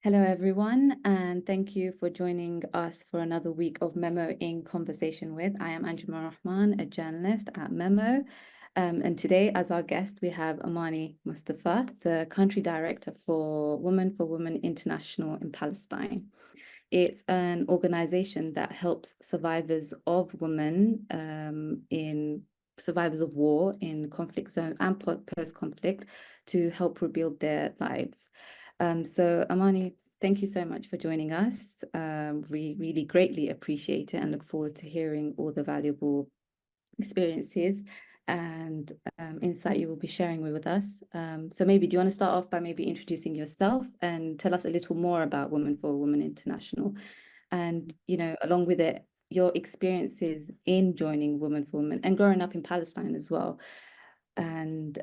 Hello, everyone, and thank you for joining us for another week of MEMO in Conversation With. I am Anjuma Rahman, a journalist at MEMO. And today, as our guest, we have Amani Mustafa, the country director for Women International in Palestine. It's an organization that helps survivors of survivors of war in conflict zones and post-conflict to help rebuild their lives. So Amani, thank you so much for joining us. We really greatly appreciate it and look forward to hearing all the valuable experiences and insight you will be sharing with us. So maybe do you want to start off by maybe introducing yourself and tell us a little more about Women International and, along with it, your experiences in joining Women for Women and growing up in Palestine as well, and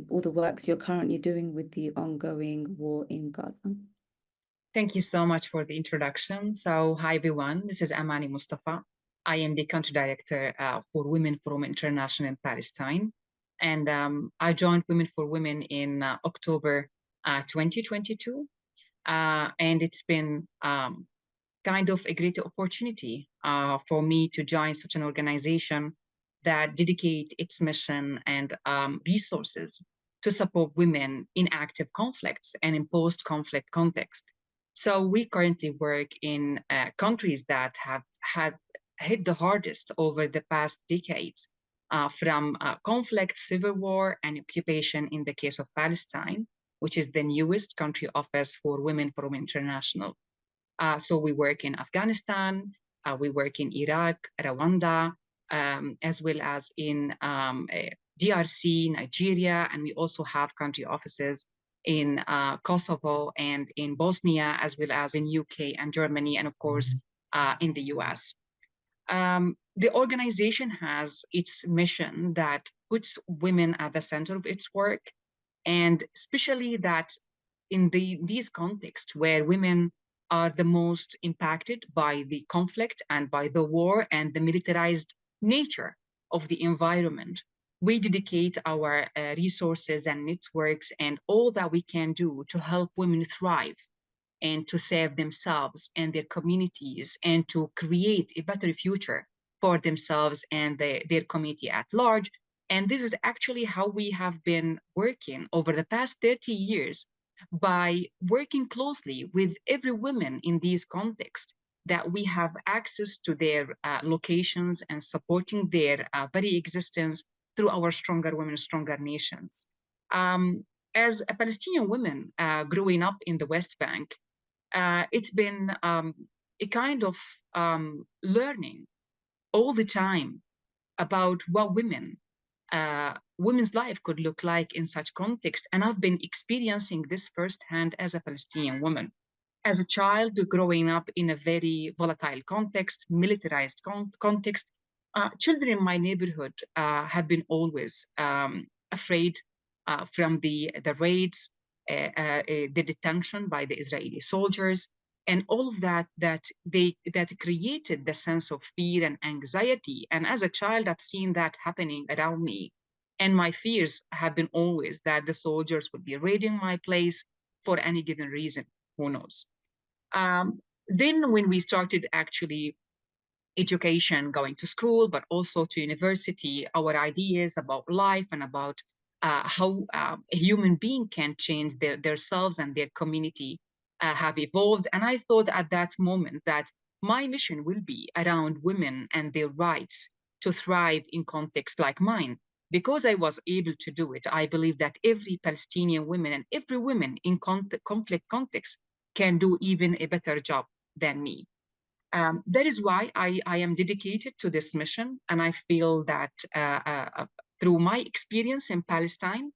all the works you're currently doing with the ongoing war in Gaza. Thank you so much for the introduction. So, hi everyone, this is Amani Mustafa. I am the country director for Women International in Palestine. And I joined Women for Women in October 2022. And it's been kind of a great opportunity for me to join such an organization that dedicate its mission and resources to support women in active conflicts and in post-conflict context. So we currently work in countries that have had hit the hardest over the past decades, from conflict, civil war, and occupation in the case of Palestine, which is the newest country office for Women International. So we work in Afghanistan, we work in Iraq, Rwanda, as well as in DRC, Nigeria, and we also have country offices in Kosovo and in Bosnia, as well as in UK and Germany, and of course, in the US. The organization has its mission that puts women at the center of its work, and especially that in these contexts where women are the most impacted by the conflict and by the war and the militarized nature of the environment, we dedicate our resources and networks and all that we can do to help women thrive and to save themselves and their communities and to create a better future for themselves and their community at large. And this is actually how we have been working over the past 30 years, by working closely with every woman in these contexts, that we have access to their locations and supporting their very existence through our Stronger Women, Stronger Nations. As a Palestinian woman growing up in the West Bank, it's been a kind of learning all the time about what women's life could look like in such context. And I've been experiencing this firsthand as a Palestinian woman. As a child growing up in a very volatile context, militarized context, children in my neighborhood have been always afraid from the raids, the detention by the Israeli soldiers, and all of that that created the sense of fear and anxiety. And as a child, I've seen that happening around me. And my fears have been always that the soldiers would be raiding my place for any given reason. Who knows? Then when we started actually education, going to school, but also to university, our ideas about life and about how a human being can change themselves and their community have evolved. And I thought at that moment that my mission will be around women and their rights to thrive in contexts like mine. Because I was able to do it, I believe that every Palestinian woman and every woman in conflict context can do even a better job than me. That is why I am dedicated to this mission. And I feel that through my experience in Palestine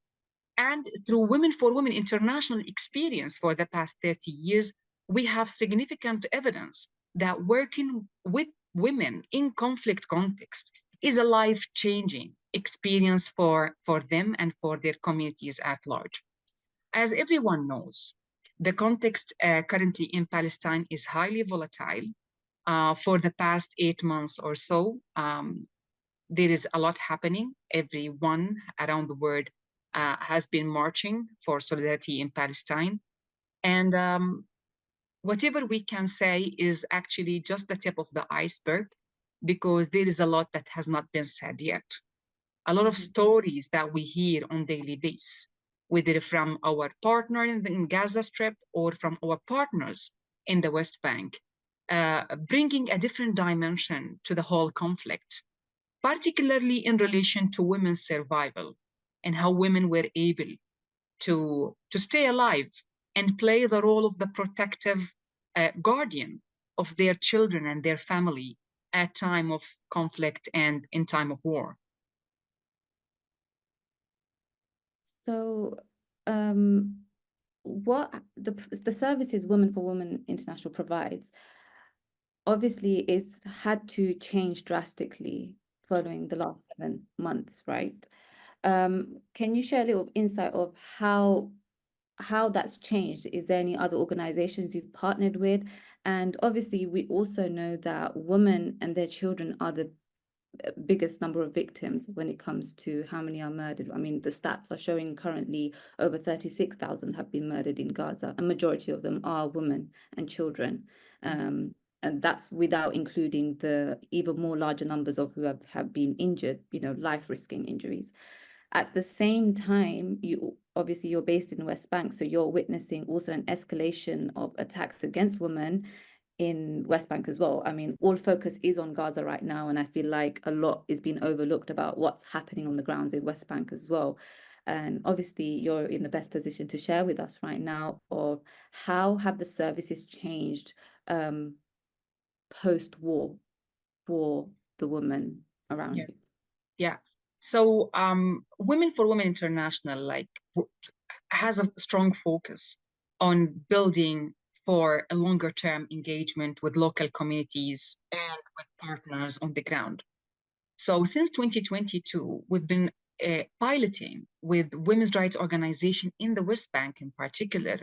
and through Women for Women International experience for the past 30 years, we have significant evidence that working with women in conflict context is a life-changing experience for them and for their communities at large. As everyone knows, the context currently in Palestine is highly volatile. For the past 8 months or so, there is a lot happening. Everyone around the world has been marching for solidarity in Palestine. And whatever we can say is actually just the tip of the iceberg, because there is a lot that has not been said yet. A lot of stories that we hear on daily basis, whether from our partner in the Gaza Strip or from our partners in the West Bank, bringing a different dimension to the whole conflict, particularly in relation to women's survival and how women were able to stay alive and play the role of the protective guardian of their children and their family at time of conflict and in time of war. So, what the services Women for Women International provides, obviously, it's had to change drastically following the last 7 months, right? Can you share a little insight of how that's changed? Is there any other organizations you've partnered with? And obviously, we also know that women and their children are the biggest number of victims when it comes to how many are murdered. I mean, the stats are showing currently over 36,000 have been murdered in Gaza. A majority of them are women and children. And that's without including the even more larger numbers of who have been injured, life-risking injuries. At the same time, you're based in West Bank, so you're witnessing also an escalation of attacks against women in West Bank as well. I mean, all focus is on Gaza right now, and I feel like a lot is being overlooked about what's happening on the grounds in West Bank as well. And obviously, you're in the best position to share with us right now of how have the services changed post-war for the women around you. Yeah. So Women for Women International has a strong focus on building for a longer term engagement with local communities and with partners on the ground. So since 2022, we've been piloting with women's rights organizations in the West Bank in particular,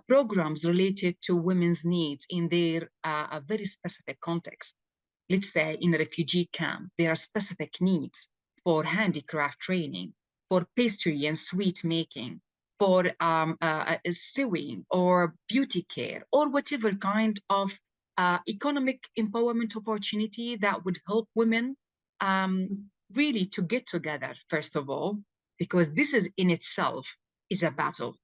programs related to women's needs in their a very specific context. Let's say in a refugee camp, there are specific needs for handicraft training, for pastry and sweet making, for sewing or beauty care, or whatever kind of economic empowerment opportunity that would help women really to get together, first of all, because this is in itself is a battle.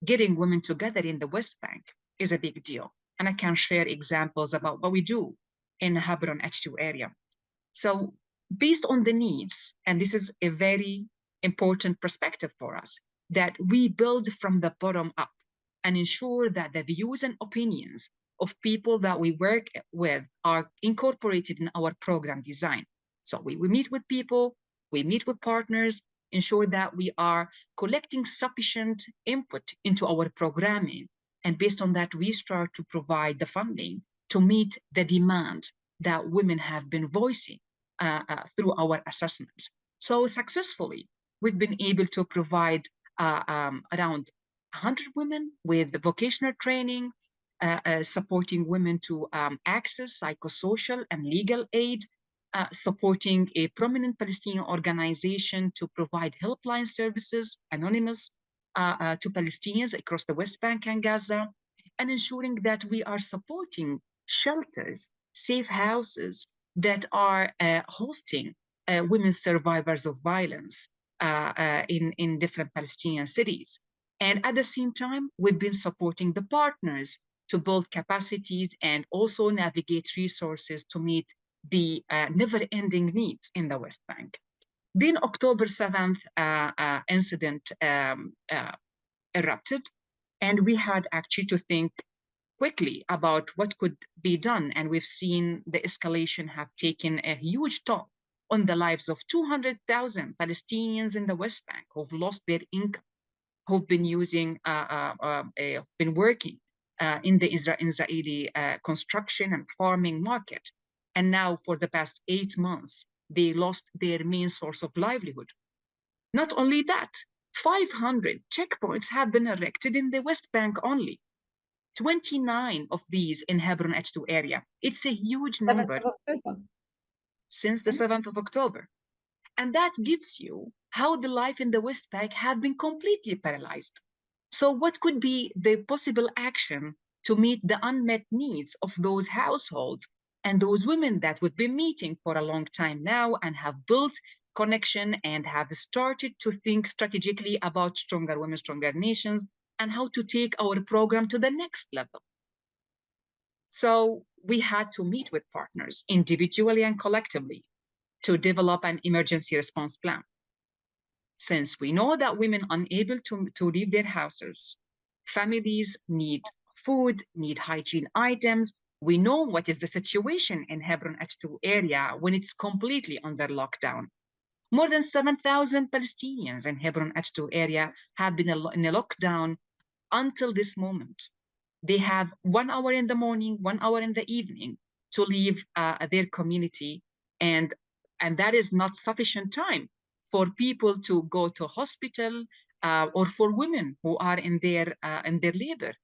Getting women together in the West Bank is a big deal. And I can share examples about what we do in the Hebron H2 area. So based on the needs, and this is a very important perspective for us, that we build from the bottom up and ensure that the views and opinions of people that we work with are incorporated in our program design. So we meet with people, we meet with partners, ensure that we are collecting sufficient input into our programming. And based on that, we start to provide the funding to meet the demand that women have been voicing through our assessments. So successfully, we've been able to provide around 100 women with the vocational training, supporting women to access psychosocial and legal aid, supporting a prominent Palestinian organization to provide helpline services, anonymous, to Palestinians across the West Bank and Gaza, and ensuring that we are supporting shelters, safe houses that are hosting women survivors of violence in different Palestinian cities. And at the same time, we've been supporting the partners to build capacities and also navigate resources to meet the never-ending needs in the West Bank. Then October 7th incident erupted, and we had actually to think quickly about what could be done. And we've seen the escalation have taken a huge toll on the lives of 200,000 Palestinians in the West Bank who've lost their income, who've been been working in the Israeli construction and farming market. And now for the past 8 months, they lost their main source of livelihood. Not only that, 500 checkpoints have been erected in the West Bank only. 29 of these in Hebron H2 area. It's a huge number since the 7th of October. And that gives you how the life in the West Bank have been completely paralyzed. So what could be the possible action to meet the unmet needs of those households and those women that we've been meeting for a long time now and have built connection and have started to think strategically about stronger women, stronger nations, and how to take our program to the next level. So we had to meet with partners individually and collectively to develop an emergency response plan. Since we know that women unable to leave their houses, families need food, need hygiene items. We know what is the situation in Hebron H2 area when it's completely under lockdown. More than 7,000 Palestinians in Hebron H2 area have been in a lockdown until this moment. They have 1 hour in the morning, 1 hour in the evening to leave their community, and that is not sufficient time for people to go to hospital or for women who are in their labor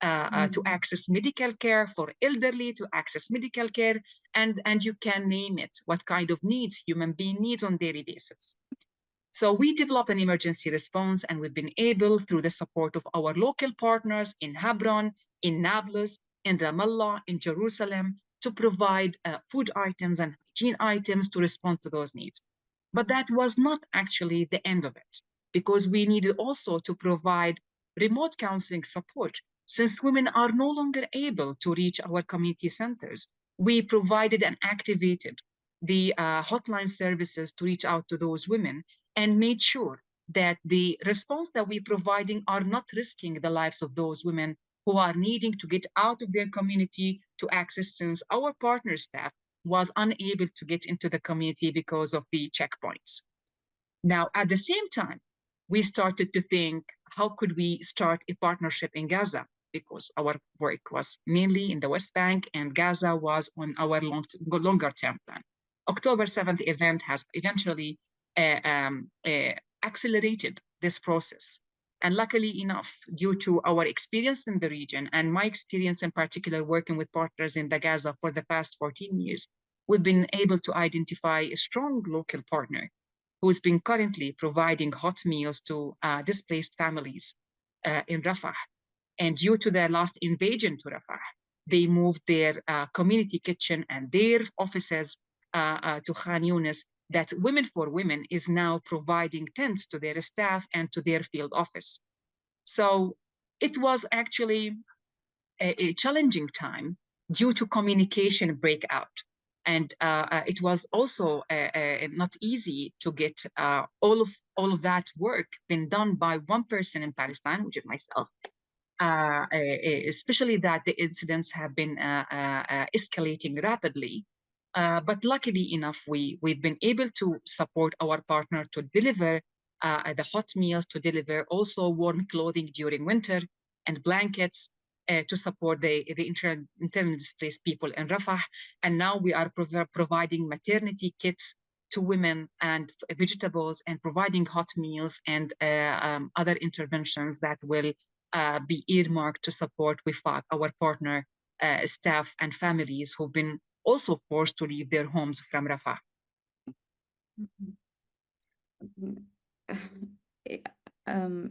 to access medical care, for elderly to access medical care, and you can name it, what kind of needs human being needs on daily basis. So we developed an emergency response, and we've been able, through the support of our local partners in Hebron, in Nablus, in Ramallah, in Jerusalem, to provide food items and hygiene items to respond to those needs. But that was not actually the end of it, because we needed also to provide remote counseling support. Since women are no longer able to reach our community centers, we provided and activated the hotline services to reach out to those women and made sure that the response that we're providing are not risking the lives of those women who are needing to get out of their community to access, since our partner staff was unable to get into the community because of the checkpoints. Now, at the same time, we started to think, how could we start a partnership in Gaza? Because our work was mainly in the West Bank and Gaza was on our longer term plan. October 7th event has eventually accelerated this process. And luckily enough, due to our experience in the region and my experience in particular working with partners in the Gaza for the past 14 years, we've been able to identify a strong local partner who's been currently providing hot meals to displaced families in Rafah. And due to their last invasion to Rafah, they moved their community kitchen and their offices to Khan Yunis, that Women for Women is now providing tents to their staff and to their field office. So it was actually a challenging time due to communication breakout. And it was also not easy to get all of that work been done by one person in Palestine, which is myself. Especially that the incidents have been escalating rapidly. But luckily enough, we've been able to support our partner to deliver the hot meals, to deliver also warm clothing during winter and blankets to support the internally displaced people in Rafah. And now we are providing maternity kits to women and vegetables, and providing hot meals and other interventions that will be earmarked to support WFWI, our partner staff and families who've been also forced to leave their homes from Rafah.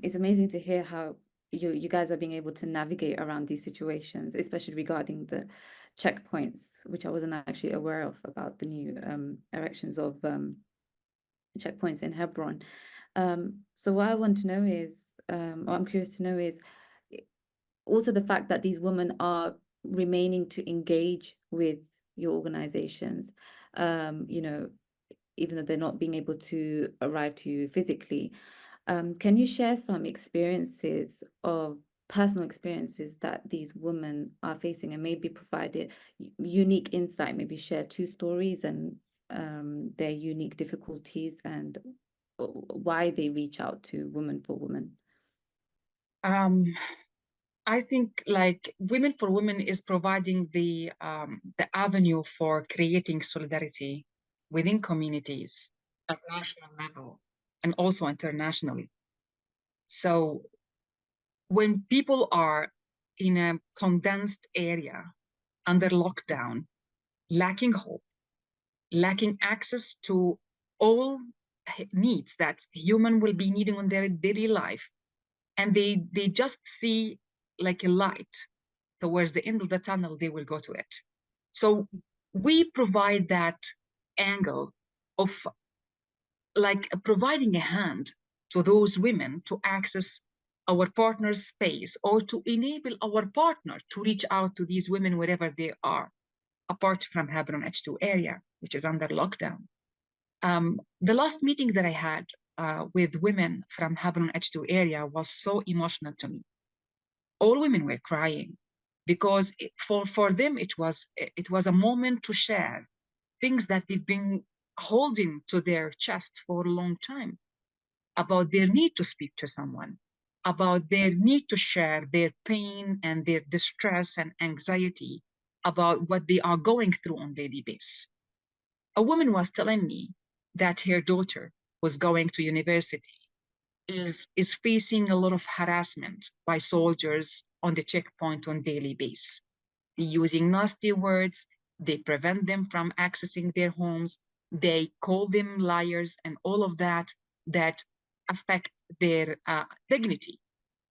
It's amazing to hear how you guys are being able to navigate around these situations, especially regarding the checkpoints, which I wasn't actually aware of, about the new erections of checkpoints in Hebron. So what I want to know is, what I'm curious to know is also the fact that these women are remaining to engage with your organizations, you know, even though they're not being able to arrive to you physically. Can you share some experiences of personal experiences that these women are facing, and maybe provide a unique insight, maybe share 2 stories and their unique difficulties and why they reach out to Women for Women? I think like Women for Women is providing the avenue for creating solidarity within communities at national level and also internationally. So when people are in a condensed area under lockdown, lacking hope, lacking access to all needs that human will be needing on their daily life, and they just see like a light towards the end of the tunnel, they will go to it. So we provide that angle of like providing a hand to those women to access our partner's space, or to enable our partner to reach out to these women wherever they are, apart from Hebron H2 area, which is under lockdown. The last meeting that I had with women from Hebron H2 area was so emotional to me. All women were crying because for them it was a moment to share things that they've been holding to their chest for a long time, about their need to speak to someone, about their need to share their pain and their distress and anxiety about what they are going through on a daily basis. A woman was telling me that her daughter was going to university, is facing a lot of harassment by soldiers on the checkpoint on daily basis. They're using nasty words, they prevent them from accessing their homes, they call them liars, and all of that affect their dignity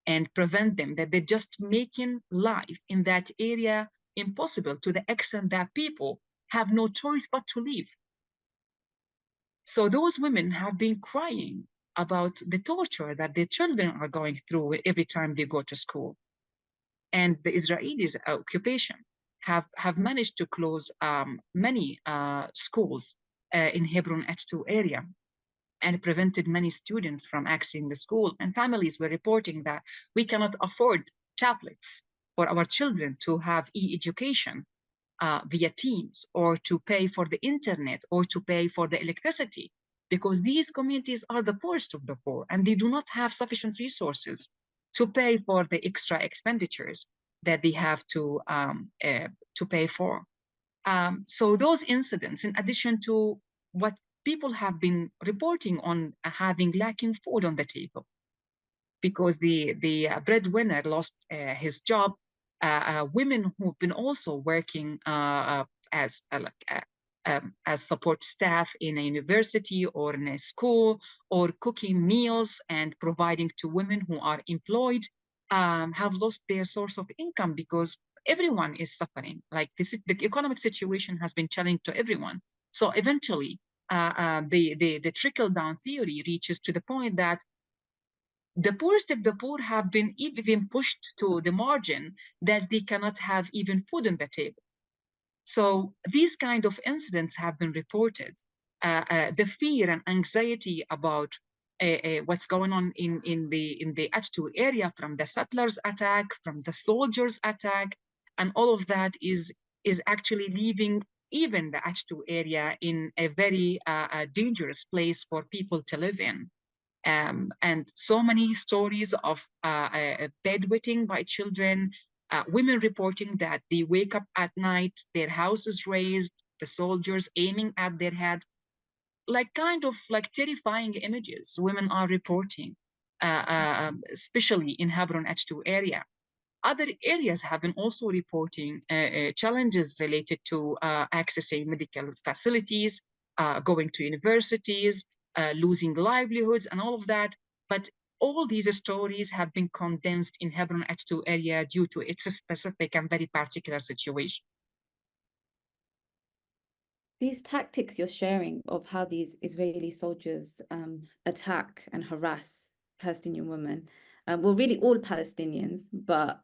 and prevent them, that they're just making life in that area impossible, to the extent that people have no choice but to leave. So those women have been crying about the torture that their children are going through every time they go to school. And the Israelis' occupation have managed to close many schools in Hebron H2 area, and prevented many students from accessing the school. And families were reporting that we cannot afford tablets for our children to have e-education via Teams, or to pay for the internet, or to pay for the electricity, because these communities are the poorest of the poor, and they do not have sufficient resources to pay for the extra expenditures that they have to pay for. So those incidents, in addition to what people have been reporting on having lacking food on the table, because the breadwinner lost his job, women who've been also working as support staff in a university or in a school, or cooking meals and providing to women who are employed, have lost their source of income, because everyone is suffering. Like this, the economic situation has been challenging to everyone. So eventually, the trickle-down theory reaches to the point that the poorest of the poor have been even pushed to the margin, that they cannot have even food on the table. So these kind of incidents have been reported. The fear and anxiety about what's going on in the H2 area, from the settlers' attack, from the soldiers' attack, and all of that is actually leaving even the H2 area in a very dangerous place for people to live in. And so many stories of bedwetting by children, women reporting that they wake up at night, their house is raised, the soldiers aiming at their head, like kind of like terrifying images women are reporting, especially in Hebron H2 area. Other areas have been also reporting challenges related to accessing medical facilities, going to universities, losing livelihoods, and all of that. But all these stories have been condensed in Hebron H2 area due to its specific and very particular situation. These tactics you're sharing of how these Israeli soldiers attack and harass Palestinian women, well, really all Palestinians, but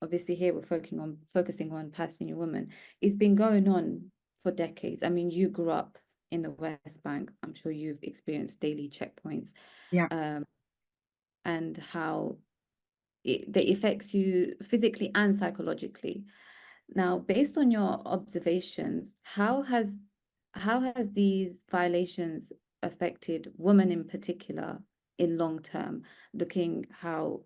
obviously here we're focusing on Palestinian women, it's been going on for decades. I mean, you grew up in the West Bank. I'm sure you've experienced daily checkpoints. Yeah. And how that affects you physically and psychologically. Now, based on your observations, how has these violations affected women in particular in long term, looking how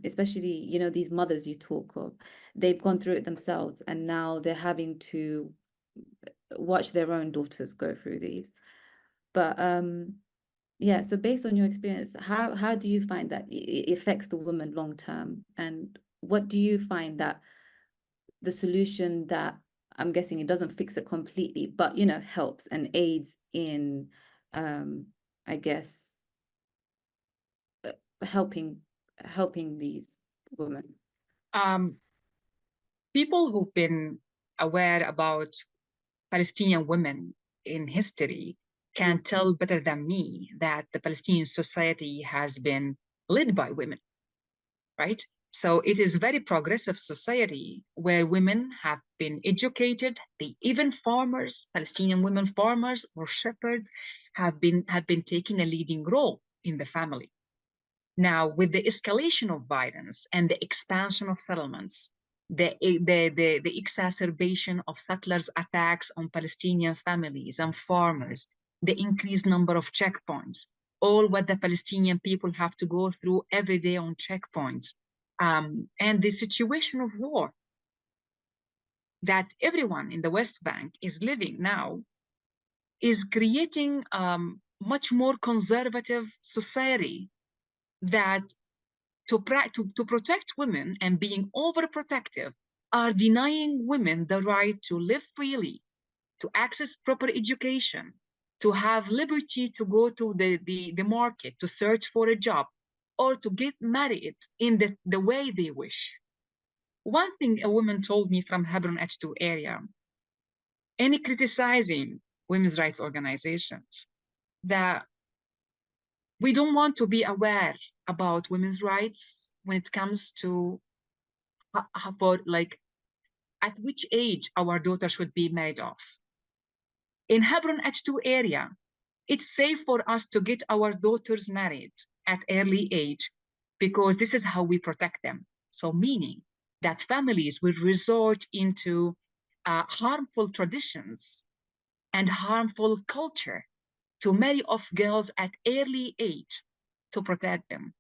especially, you know, these mothers you talk of, they've gone through it themselves and now they're having to watch their own daughters go through these. But yeah, so based on your experience, how do you find that it affects the woman long term, and what do you find that the solution that, I'm guessing it doesn't fix it completely, but you know, helps and aids in I guess helping these women? people who've been aware about Palestinian women in history can tell better than me that the Palestinian society has been led by women, right? So it is very progressive society where women have been educated. Even farmers, Palestinian women farmers or shepherds, have been taking a leading role in the family. Now, with the escalation of violence and the expansion of settlements, the exacerbation of settlers' attacks on Palestinian families and farmers, the increased number of checkpoints, all what the Palestinian people have to go through every day on checkpoints, and the situation of war that everyone in the West Bank is living now is creating much more conservative society that to protect women and being overprotective are denying women the right to live freely, to access proper education, to have liberty to go to the market, to search for a job, or to get married in the way they wish. One thing a woman told me from Hebron H2 area, any criticizing women's rights organizations, that we don't want to be aware about women's rights when it comes to for like at which age our daughter should be married off. In Hebron H2 area, it's safe for us to get our daughters married at early age because this is how we protect them. So meaning that families will resort into harmful traditions and harmful culture to marry off girls at early age to protect them.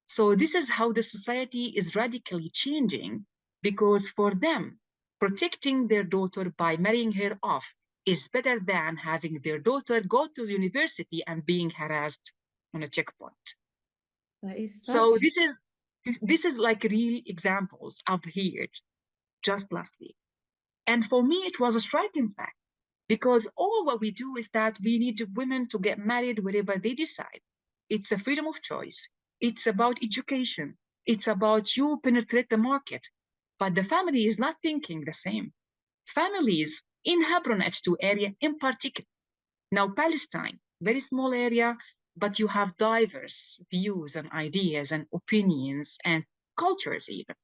So this is how the society is radically changing, because for them, protecting their daughter by marrying her off is better than having their daughter go to university and being harassed on a checkpoint. That is So such. this is like real examples I've heard just last week. And for me, it was a striking fact, because all what we do is that we need women to get married wherever they decide. It's a freedom of choice. It's about education. It's about you penetrate the market. But the family is not thinking the same. Families in Hebron H2 area in particular. Now, Palestine, very small area, but you have diverse views and ideas and opinions and cultures even.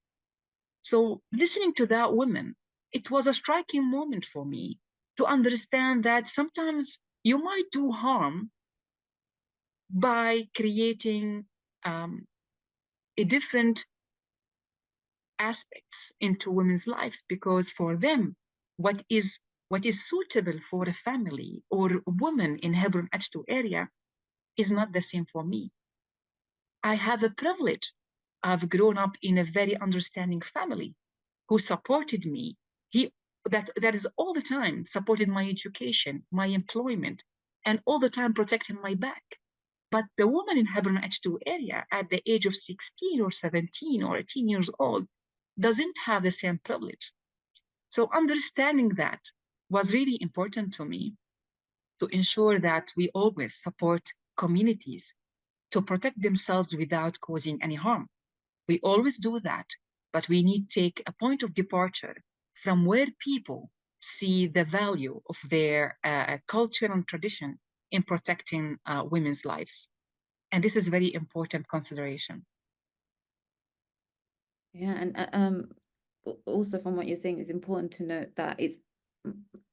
So listening to that woman, it was a striking moment for me to understand that sometimes you might do harm by creating a different aspects into women's lives, because for them, what is suitable for a family or a woman in Hebron H2 area is not the same for me. I have a privilege. I've grown up in a very understanding family who supported me. That is all the time supported my education, my employment, and all the time protecting my back. But the woman in Hebron H2 area at the age of 16 or 17 or 18 years old doesn't have the same privilege. So understanding that was really important to me, to ensure that we always support communities to protect themselves without causing any harm. We always do that, but we need to take a point of departure from where people see the value of their culture and tradition in protecting women's lives. And this is a very important consideration. Yeah, and also from what you're saying, it's important to note that it's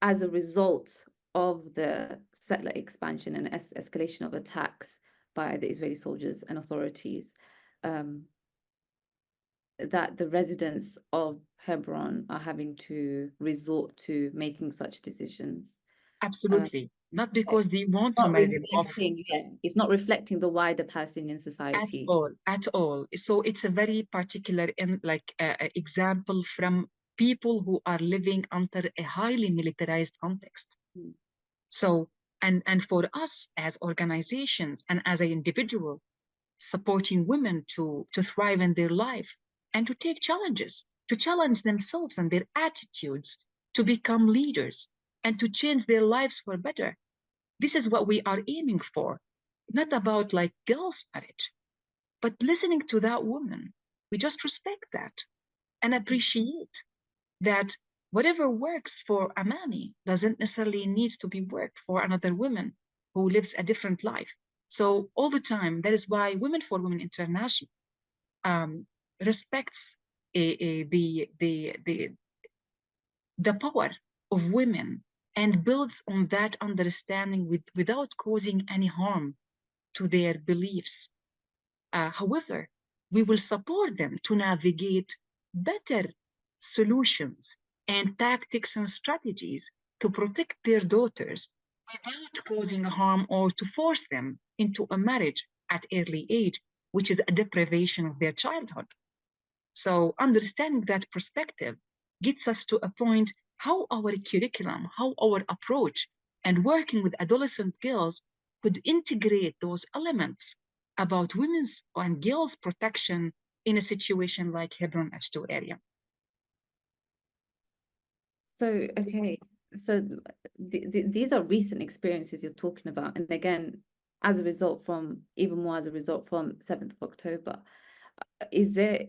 as a result of the settler expansion and escalation of attacks by the Israeli soldiers and authorities, that the residents of Hebron are having to resort to making such decisions. Absolutely. Not because they want to Not marry them off. it's not reflecting the wider Palestinian society. At all. So it's a very particular example from people who are living under a highly militarized context. Mm. So, and for us as organizations and as an individual, supporting women to thrive in their life and to take challenges, to challenge themselves and their attitudes, to become leaders and to change their lives for better. This is what we are aiming for, not about like girls' marriage, but listening to that woman. We just respect that and appreciate that whatever works for Amani doesn't necessarily needs to be worked for another woman who lives a different life. So all the time, that is why Women for Women International respects the power of women and builds on that understanding without causing any harm to their beliefs. However, we will support them to navigate better solutions and tactics and strategies to protect their daughters without causing harm or to force them into a marriage at early age, which is a deprivation of their childhood. So understanding that perspective gets us to a point how our curriculum, how our approach, and working with adolescent girls could integrate those elements about women's and girls' protection in a situation like Hebron H2 area. So, okay, so these are recent experiences you're talking about. And again, as a result from, even more as a result from 7th of October, is there,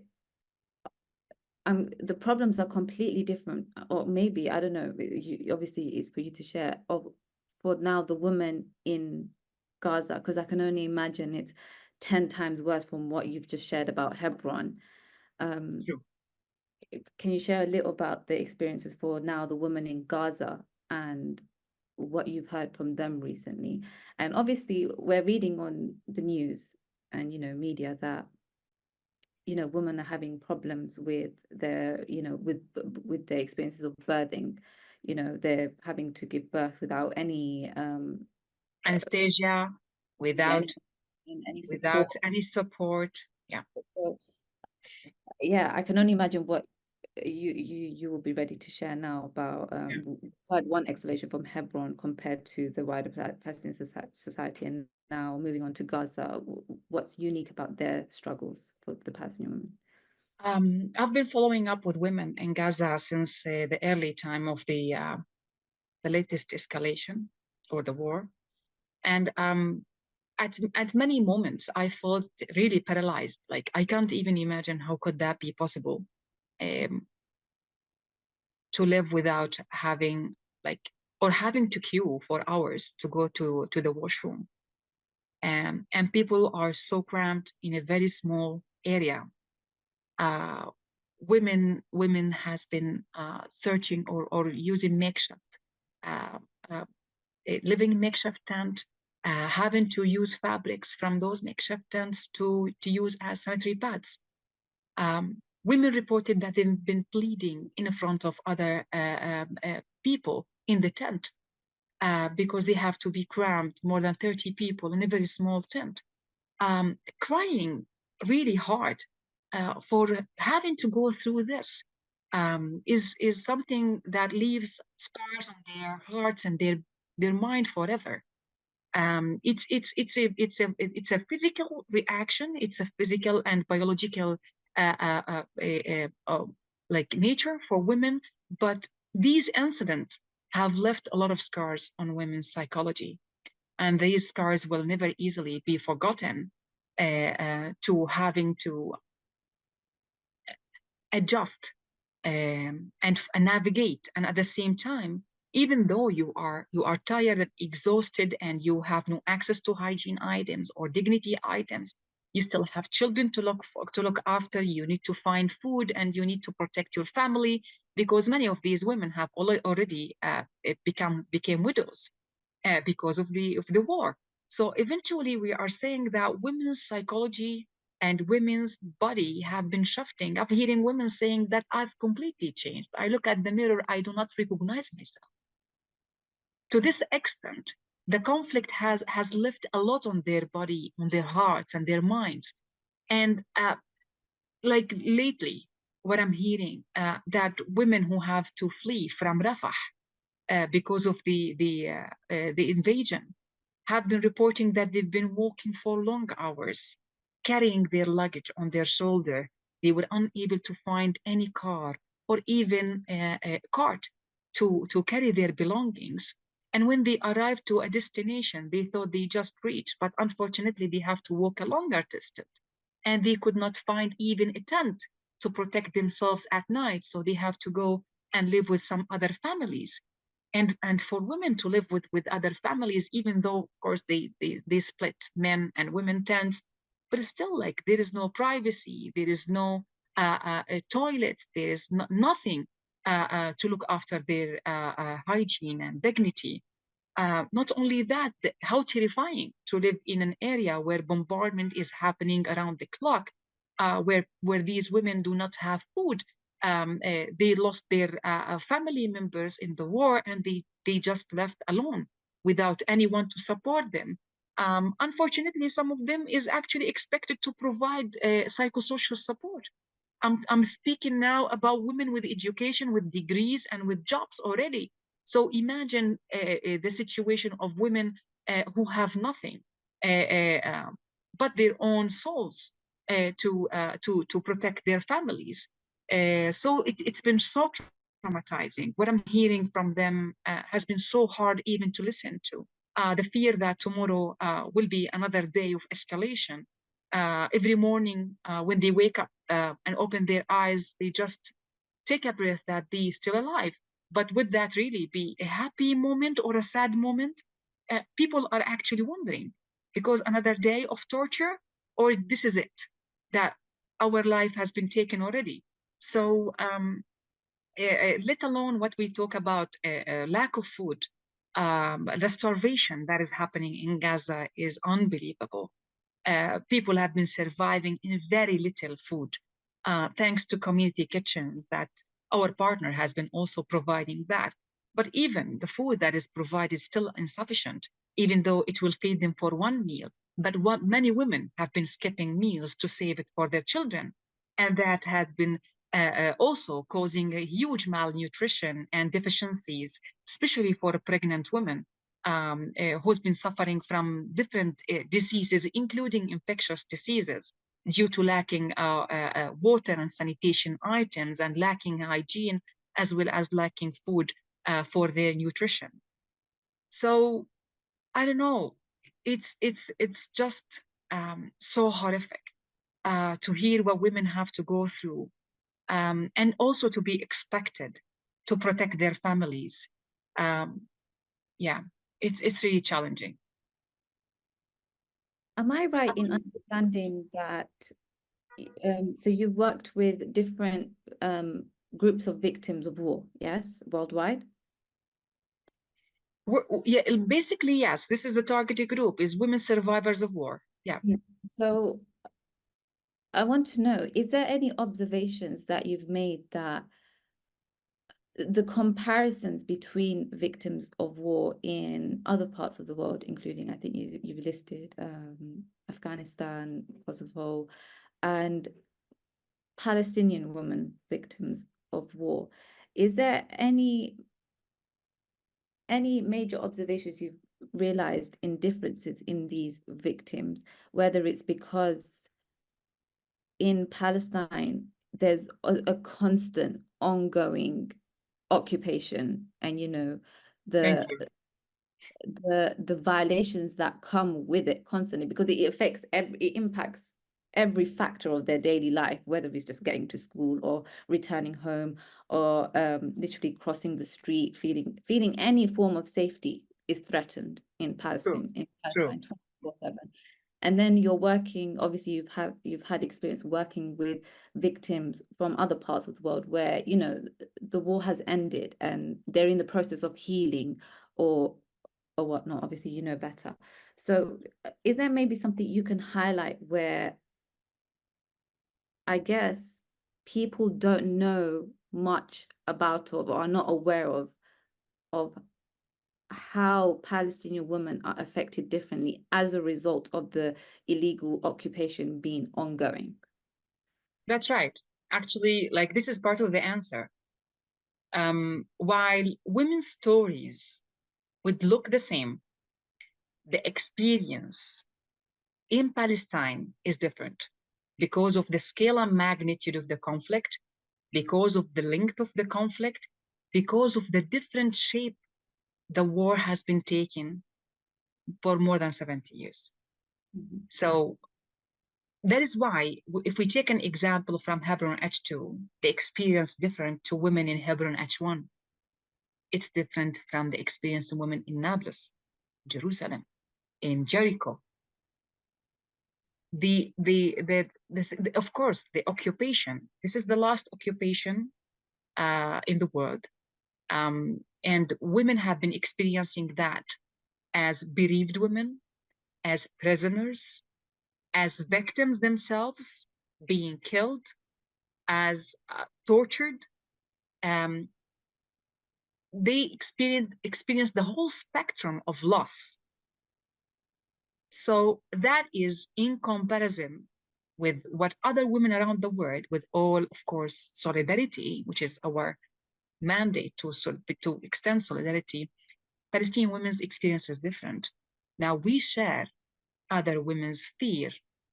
the problems are completely different, or maybe, I don't know, obviously it's for you to share, for now the women in Gaza, because I can only imagine it's 10 times worse from what you've just shared about Hebron. Sure. Can you share a little about the experiences for now the women in Gaza and what you've heard from them recently? And obviously we're reading on the news and, media that, women are having problems with their, with their experiences of birthing. They're having to give birth without any Anesthesia, without any support. without any support. Yeah. So, yeah, I can only imagine what you will be ready to share now about heard one explanation from Hebron compared to the wider Palestinian society, and now moving on to Gaza. What's unique about their struggles for the Palestinian women? I've been following up with women in Gaza since the early time of the latest escalation or the war, and at many moments I felt really paralyzed. Like I can't even imagine how could that be possible, to live without having or having to queue for hours to go to the washroom. And people are so cramped in a very small area. Women has been searching or using makeshift, living in makeshift tent, having to use fabrics from those makeshift tents to use as sanitary pads. Women reported that they've been bleeding in front of other people in the tent because they have to be crammed, more than 30 people in a very small tent, crying really hard for having to go through this. Is something that leaves scars on their hearts and their mind forever. It's a physical reaction. It's a physical and biological like nature for women, but these incidents have left a lot of scars on women's psychology, and these scars will never easily be forgotten. To having to adjust and navigate, and at the same time, even though you are tired and exhausted and you have no access to hygiene items or dignity items, you still have children to look after. You need to find food and you need to protect your family, because many of these women have already became widows because of the war. So eventually we are saying that women's psychology and women's body have been shifting. I'm hearing women saying that I've completely changed. I look at the mirror, I do not recognize myself. To this extent, the conflict has left a lot on their body, on their hearts and their minds. And like lately, what I'm hearing, that women who have to flee from Rafah because of the invasion have been reporting that they've been walking for long hours, carrying their luggage on their shoulder. They were unable to find any car or even a cart to carry their belongings. And when they arrived to a destination, they thought they just reached, but unfortunately, they have to walk a longer distance. And they could not find even a tent to protect themselves at night. So they have to go and live with some other families. And for women to live with other families, even though, of course, they split men and women tents, but still, like, there is no privacy, there is no a toilet, there is nothing to look after their hygiene and dignity. Not only that, how terrifying to live in an area where bombardment is happening around the clock, where these women do not have food. They lost their family members in the war, and they just left alone without anyone to support them. Unfortunately, some of them is actually expected to provide psychosocial support. I'm speaking now about women with education, with degrees, and with jobs already. So imagine the situation of women who have nothing but their own souls to protect their families. So it's been so traumatizing. What I'm hearing from them has been so hard even to listen to. The fear that tomorrow will be another day of escalation. Every morning when they wake up and open their eyes, they just take a breath that they're still alive. But would that really be a happy moment or a sad moment? People are actually wondering, because another day of torture, or this is it, that our life has been taken already. So let alone what we talk about, lack of food, the starvation that is happening in Gaza is unbelievable. People have been surviving in very little food, thanks to community kitchens that our partner has been also providing that. But even the food that is provided is still insufficient, even though it will feed them for one meal. But many women have been skipping meals to save it for their children. And that has been also causing a huge malnutrition and deficiencies, especially for pregnant women who's been suffering from different diseases, including infectious diseases, due to lacking water and sanitation items and lacking hygiene, as well as lacking food for their nutrition. So I don't know. It's just so horrific to hear what women have to go through, and also to be expected to protect their families. Yeah, it's really challenging. Am I right in understanding that so you've worked with different groups of victims of war, yes, worldwide? Yeah, basically, yes. This is the targeted group, is women survivors of war. Yeah. So I want to know, is there any observations that you've made that the comparisons between victims of war in other parts of the world, including, I think you've listed Afghanistan, Kosovo, and Palestinian women victims of war, is there any major observations you've realized in differences in these victims, whether it's because in Palestine there's a constant ongoing occupation, and Thank the you. the violations that come with it constantly, because it affects it impacts every factor of their daily life, whether it's just getting to school or returning home, or literally crossing the street, feeling any form of safety is threatened in Palestine, True. 24/7. And then you're working, obviously you've had experience working with victims from other parts of the world where, the war has ended and they're in the process of healing or whatnot. Obviously, you know better. So is there maybe something you can highlight where, I guess, people don't know much about or are not aware of how Palestinian women are affected differently as a result of the illegal occupation being ongoing? That's right. Actually, like, this is part of the answer. While women's stories would look the same, the experience in Palestine is different because of the scale and magnitude of the conflict, because of the length of the conflict, because of the different shape the war has been taking for more than 70 years. So That is why, if we take an example from Hebron H2, the experience different to women in Hebron H1. It's different from the experience of women in Nablus, Jerusalem, in Jericho. Of course, the occupation. This is the last occupation in the world. And women have been experiencing that as bereaved women, as prisoners, as victims themselves, being killed, as tortured. They experience the whole spectrum of loss. So that is in comparison with what other women around the world, with all, of course, solidarity, which is our mandate to extend solidarity. Palestinian women's experience is different. Now we share other women's fear,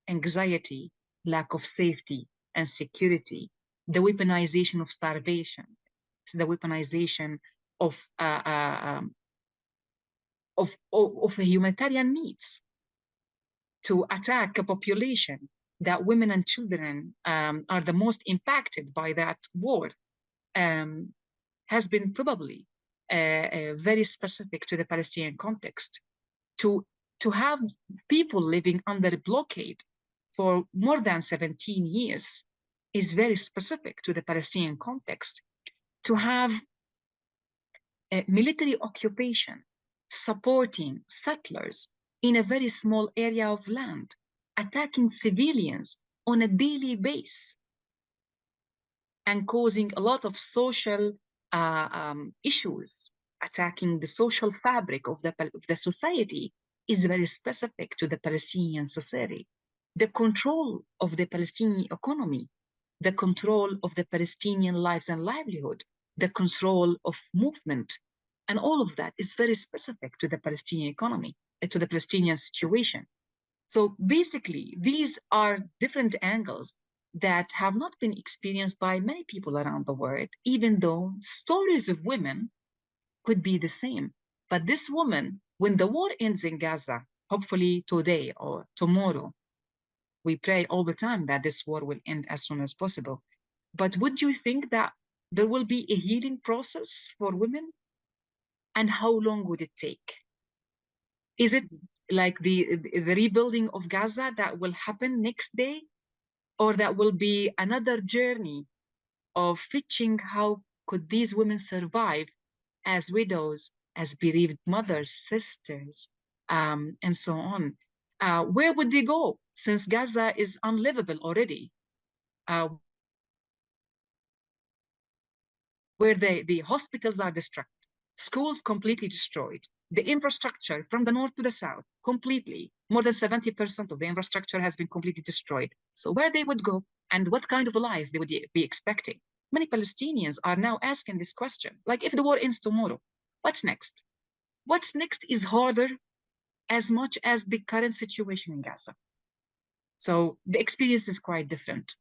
anxiety, lack of safety and security, the weaponization of starvation, the weaponization of humanitarian needs to attack a population that women and children are the most impacted by that war, has been probably very specific to the Palestinian context. To have people living under blockade for more than 17 years is very specific to the Palestinian context. To have a military occupation supporting settlers in a very small area of land, attacking civilians on a daily basis, and causing a lot of social issues, attacking the social fabric of the society, is very specific to the Palestinian society. The control of the Palestinian economy, the control of the Palestinian lives and livelihood, the control of movement, and all of that is very specific to the Palestinian economy, to the Palestinian situation. So basically, these are different angles that have not been experienced by many people around the world, even though stories of women could be the same. But this woman, when the war ends in Gaza, hopefully today or tomorrow, we pray all the time that this war will end as soon as possible. But would you think that there will be a healing process for women? And how long would it take? Is it like the rebuilding of Gaza that will happen next day? Or that will be another journey of fetching how could these women survive as widows, as bereaved mothers, sisters, and so on. Where would they go since Gaza is unlivable already? Where the hospitals are destroyed, schools completely destroyed, the infrastructure from the north to the south, completely, more than 70% of the infrastructure has been completely destroyed. So where they would go and what kind of a life they would be expecting? Many Palestinians are now asking this question, like if the war ends tomorrow, what's next? What's next is harder as much as the current situation in Gaza. So the experience is quite different.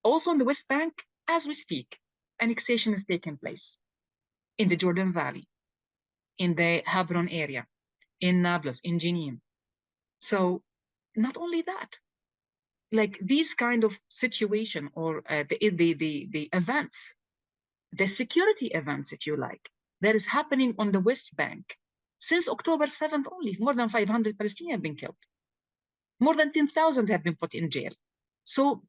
Also in the West Bank, as we speak, annexation is taking place in the Jordan Valley, in the Hebron area, in Nablus, in Jenin. So not only that, like these kind of situation or the events, the security events, if you like, that is happening on the West Bank since October 7th only, more than 500 Palestinians have been killed. More than 10,000 have been put in jail. So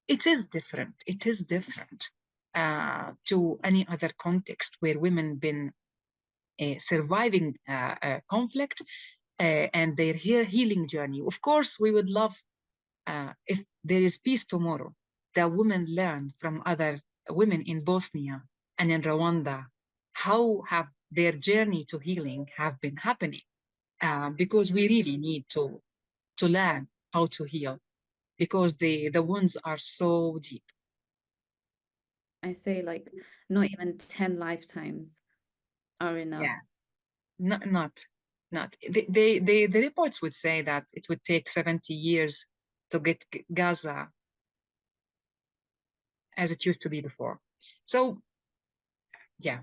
it is different. It is different to any other context where women been surviving conflict and their healing journey. Of course, we would love if there is peace tomorrow, that women learn from other women in Bosnia and in Rwanda how have their journey to healing have been happening, because we really need to learn how to heal, because the wounds are so deep. I say like not even 10 lifetimes are enough. Yeah, not. The reports would say that it would take 70 years to get Gaza as it used to be before. So yeah,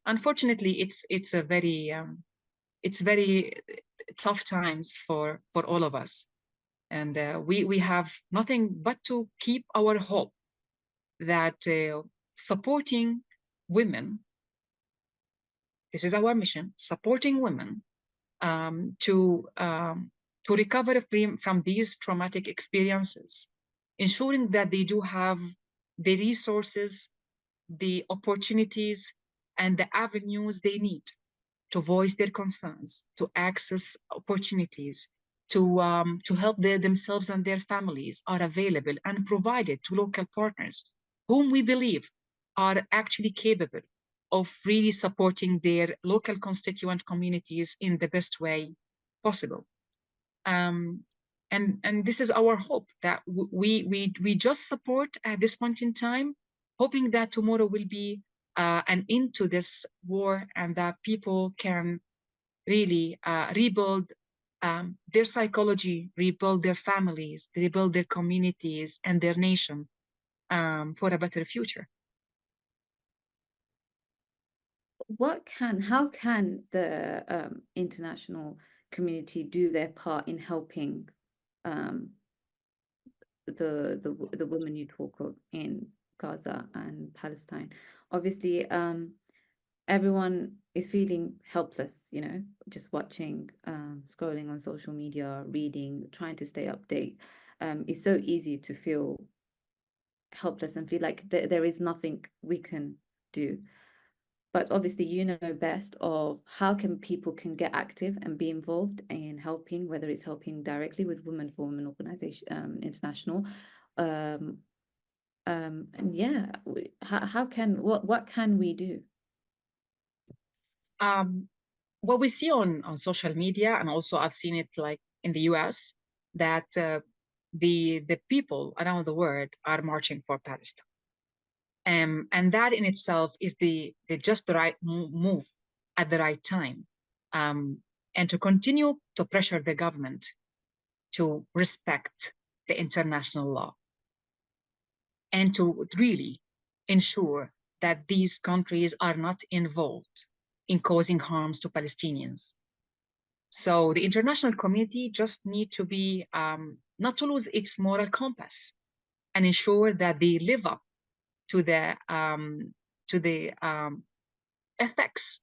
unfortunately, it's a very it's very tough times for all of us. And we have nothing but to keep our hope that supporting women, this is our mission, supporting women to recover from these traumatic experiences, ensuring that they do have the resources, the opportunities, and the avenues they need to voice their concerns, to access opportunities, to help themselves and their families are available and provided to local partners whom we believe are actually capable of really supporting their local constituent communities in the best way possible. Um, and this is our hope that we just support at this point in time, hoping that tomorrow will be an end to this war and that people can really rebuild their psychology, rebuild their families, rebuild their communities and their nation for a better future. How can the international community do their part in helping um, the women you talk of in Gaza and Palestine? Obviously, everyone is feeling helpless, you know, just watching, scrolling on social media, reading, trying to stay update. It's so easy to feel helpless and feel like there is nothing we can do. But obviously, you know best of how people can get active and be involved in helping, whether it's helping directly with Women for Women Organization International. And yeah, what can we do? What we see on social media, and also I've seen it like in the US, that the people around the world are marching for Palestine. And that in itself is the just the right move at the right time. And to continue to pressure the government to respect the international law and to really ensure that these countries are not involved in causing harms to Palestinians. So the international community just need to be not to lose its moral compass and ensure that they live up to the ethics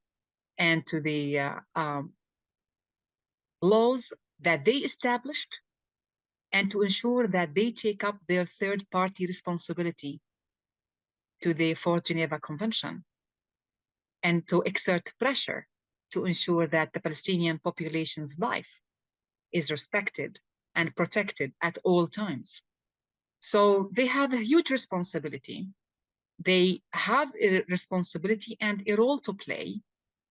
and to the laws that they established, and to ensure that they take up their third-party responsibility to the Fourth Geneva Convention, and to exert pressure to ensure that the Palestinian population's life is respected and protected at all times. So they have a huge responsibility. They have a responsibility and a role to play,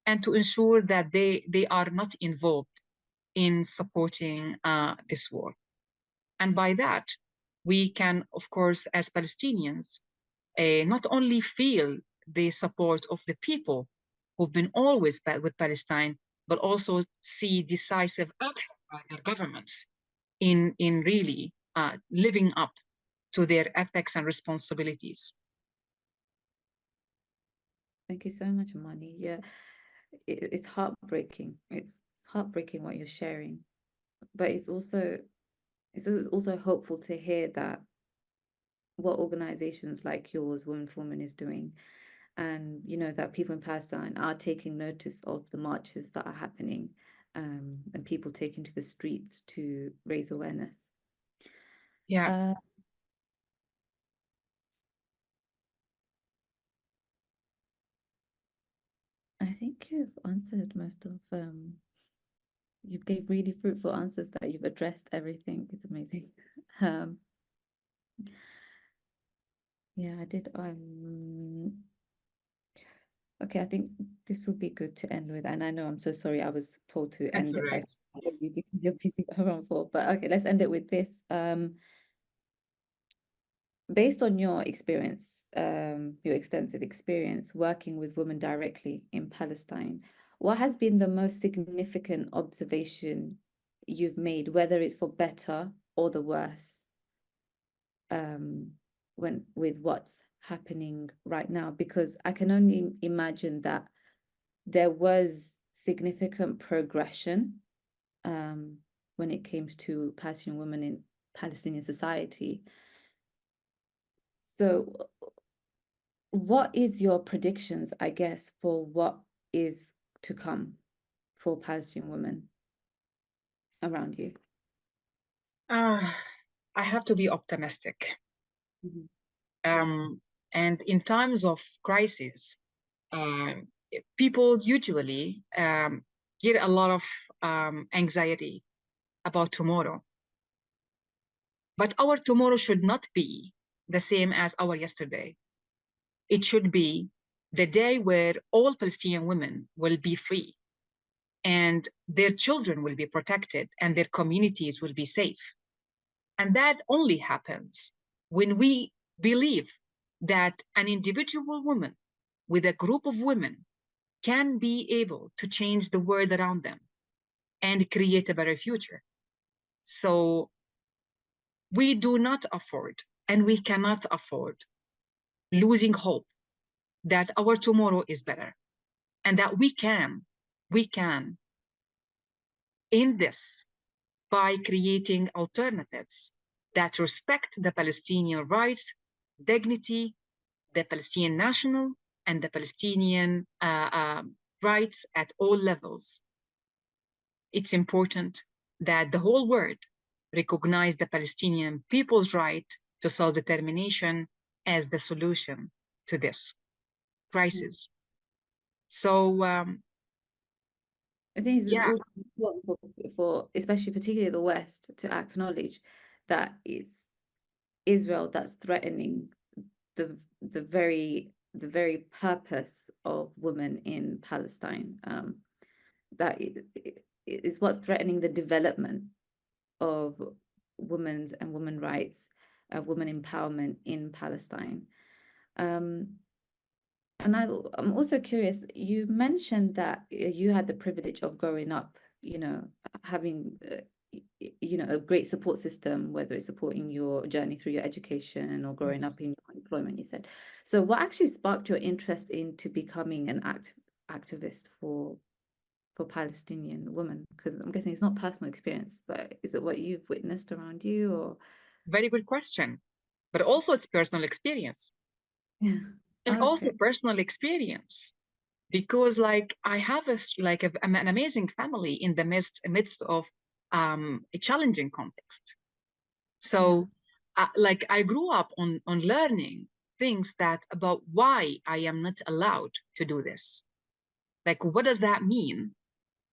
and to ensure that they are not involved in supporting this war. And by that, we can, of course, as Palestinians, not only feel the support of the people who've been always with Palestine, but also see decisive action by their governments in really living up to their ethics and responsibilities. Thank you so much, Amani. Yeah, it's heartbreaking. It's heartbreaking what you're sharing, but it's also hopeful to hear that what organizations like yours, Women for Women, is doing, and you know that people in Palestine are taking notice of the marches that are happening, and people taking to the streets to raise awareness. Yeah. I think you've answered most of you gave really fruitful answers, that you've addressed everything. It's amazing. Yeah, I did. Okay, I think this would be good to end with. And I know I'm so sorry, I was told to That's end it by right. because you're busy around for. But okay, let's end it with this. Based on your experience, your extensive experience working with women directly in Palestine, what has been the most significant observation you've made, whether it's for better or the worse, with what's happening right now? Because I can only imagine that there was significant progression when it came to Palestinian women in Palestinian society. So what is your predictions, I guess, for what is to come for Palestinian women around you? I have to be optimistic. Mhm. And in times of crisis, people usually get a lot of anxiety about tomorrow. But our tomorrow should not be the same as our yesterday. It should be the day where all Palestinian women will be free and their children will be protected and their communities will be safe. And that only happens when we believe that an individual woman with a group of women can be able to change the world around them and create a better future. So we do not afford and we cannot afford losing hope that our tomorrow is better and that we can end this by creating alternatives that respect the Palestinian rights, dignity, the Palestinian national and the Palestinian rights at all levels. It's important that the whole world recognize the Palestinian people's right to self-determination as the solution to this crisis. So, I think it's yeah, also important for especially particularly the West to acknowledge that it's Israel that's threatening the very purpose of women in Palestine. That it is what's threatening the development of women's and women rights, women empowerment in Palestine. And I'm also curious, you mentioned that you had the privilege of growing up, having, a great support system, whether it's supporting your journey through your education or growing yes. up in your employment, you said. So what actually sparked your interest into becoming an activist for Palestinian women? Because I'm guessing it's not personal experience, but is it what you've witnessed around you or? Very good question. But also it's personal experience. Yeah. And also Okay. personal experience. Because like I have an amazing family in the midst of a challenging context. Yeah. So like I grew up on learning things that about why I am not allowed to do this. Like what does that mean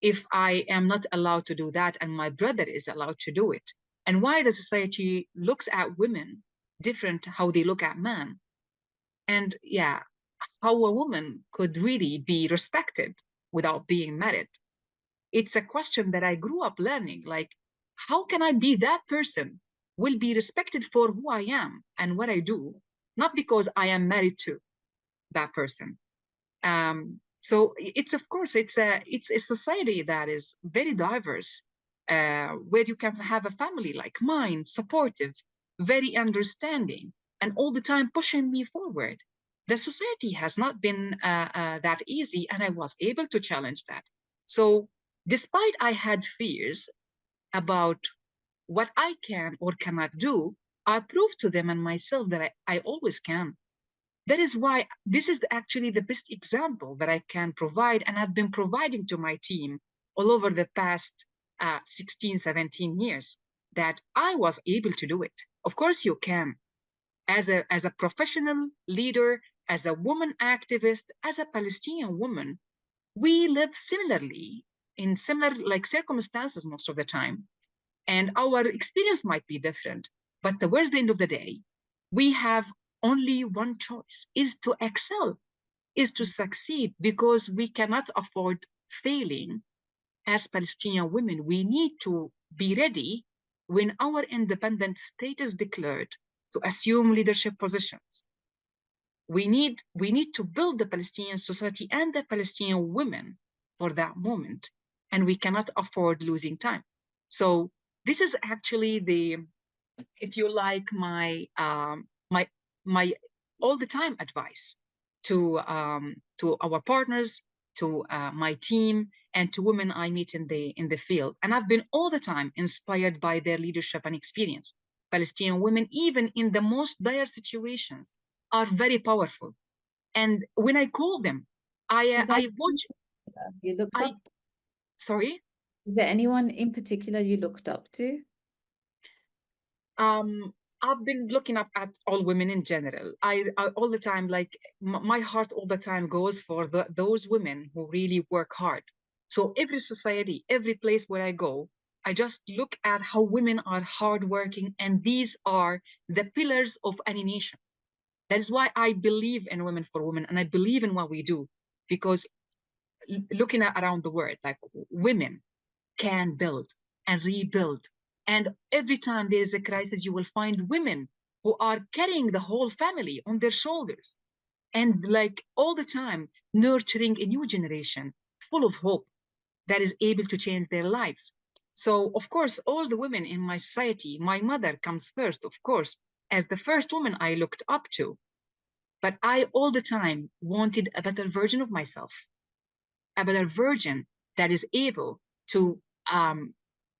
if I am not allowed to do that and my brother is allowed to do it? And why the society looks at women different how they look at men. And yeah, how a woman could really be respected without being married. It's a question that I grew up learning. Like, how can I be that person will be respected for who I am and what I do, not because I am married to that person. So it's of course it's a society that is very diverse, where you can have a family like mine, supportive, very understanding, and all the time pushing me forward. The society has not been that easy, and I was able to challenge that. So despite I had fears about what I can or cannot do, I proved to them and myself that I always can. That is why this is actually the best example that I can provide and I've been providing to my team all over the past 16, 17 years, that I was able to do it. Of course you can. As a professional leader, as a woman activist, as a Palestinian woman, we live similarly in similar like circumstances most of the time. And our experience might be different, but towards the end of the day, we have only one choice, is to excel, is to succeed, because we cannot afford failing as Palestinian women. We need to be ready when our independent state is declared to assume leadership positions. We need to build the Palestinian society and the Palestinian women for that moment, and we cannot afford losing time. So this is actually the, if you like, my all the time advice to our partners, to my team, and to women I meet in the field. And I've been all the time inspired by their leadership and experience. Palestinian women, even in the most dire situations, are very powerful. And when I call them, Is there I watch. you looked up? Sorry. Is there anyone in particular you looked up to? I've been looking up at all women in general. I all the time, like my heart all the time goes for those women who really work hard. So every society, every place where I go, I just look at how women are hardworking, and these are the pillars of any nation. That is why I believe in Women for Women, and I believe in what we do, because looking at around the world, like women can build and rebuild. And every time there is a crisis, you will find women who are carrying the whole family on their shoulders, and like all the time nurturing a new generation full of hope that is able to change their lives. So, of course, all the women in my society, my mother comes first, of course, as the first woman I looked up to. But I all the time wanted a better version of myself, a better version that is able to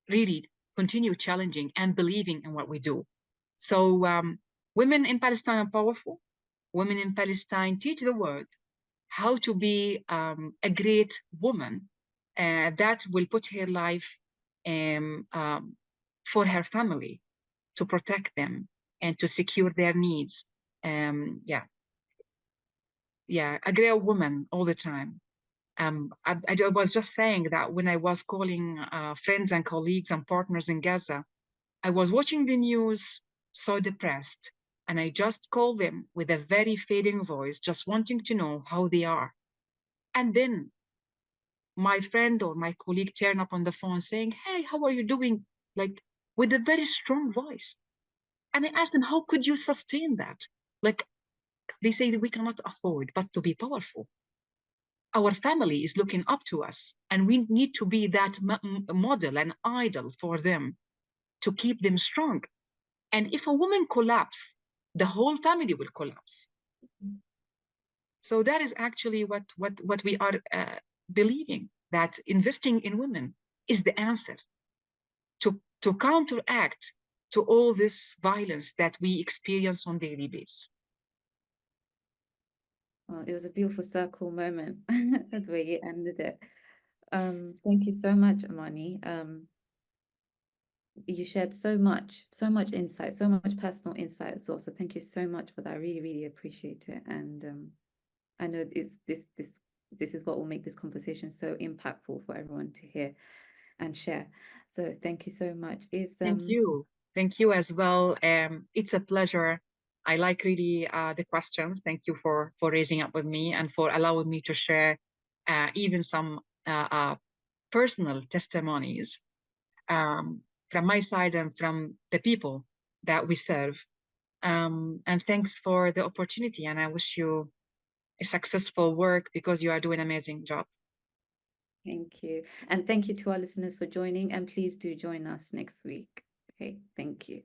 really continue challenging and believing in what we do. So women in Palestine are powerful. Women in Palestine teach the world how to be a great woman that will put her life for her family, to protect them and to secure their needs. Yeah, a great woman all the time. I was just saying that when I was calling friends and colleagues and partners in Gaza, I was watching the news, so depressed, and I just called them with a very fading voice, just wanting to know how they are. And then my friend or my colleague turned up on the phone saying, "Hey, how are you doing?" Like with a very strong voice. And I asked them, "How could you sustain that?" Like they say that we cannot afford but to be powerful. Our family is looking up to us, and we need to be that model and idol for them to keep them strong. And if a woman collapses, the whole family will collapse. So that is actually what we are believing, that investing in women is the answer to counteract to all this violence that we experience on daily basis. Well, it was a beautiful circle moment the way you ended it. Thank you so much, Amani. You shared so much insight, so much personal insight as well. So thank you so much for that. I really, really appreciate it. And I know it's this is what will make this conversation so impactful for everyone to hear and share. So thank you so much. Thank you as well. It's a pleasure. I like really the questions. Thank you for raising up with me and for allowing me to share even some personal testimonies from my side and from the people that we serve. And thanks for the opportunity. And I wish you a successful work, because you are doing an amazing job. Thank you. And thank you to our listeners for joining. And please do join us next week. Okay, thank you.